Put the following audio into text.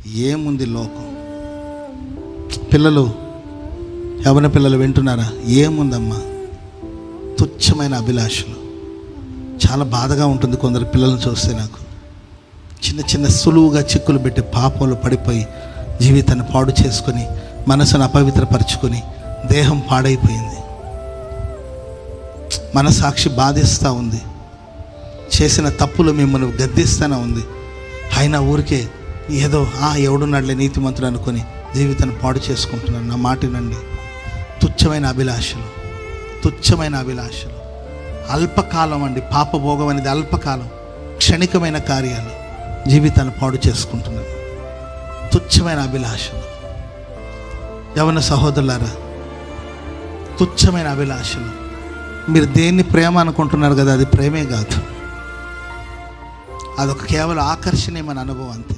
ఏముంది లోకం? పిల్లలు, యవ్వన పిల్లలు వింటున్నారా? ఏముందమ్మా? తుచ్చమైన అభిలాషలు. చాలా బాధగా ఉంటుంది కొందరు పిల్లలను చూస్తే. నాకు చిన్న చిన్న సులువుగా చిక్కులు పెట్టి పాపంలో పడిపోయి జీవితాన్ని పాడు చేసుకొని మనసును అపవిత్రపరుచుకొని దేహం పాడైపోయింది. మనసాక్షి బాధిస్తూ ఉంది. చేసిన తప్పులు మిమ్మల్ని గద్దిస్తూనే ఉంది. అయినా ఊరికే ఏదో ఎవడున్నాడులే నీతిమంతుడు అనుకొని జీవితాన్ని పాడు చేసుకుంటున్నాను. నా మాటినండి. తుచ్చమైన అభిలాషలు, తుచ్చమైన అభిలాషలు అల్పకాలం అండి. పాపభోగం అనేది అల్పకాలం, క్షణికమైన కార్యాలు. జీవితాన్ని పాడు చేసుకుంటున్నాను. తుచ్చమైన అభిలాషలు. యవ్వన సహోదరులారా, తుచ్చమైన అభిలాషలు. మీరు దేన్ని ప్రేమ అనుకుంటున్నారు కదా, అది ప్రేమే కాదు. అదొక కేవలం ఆకర్షణీయమైన అనుభవం అంతే.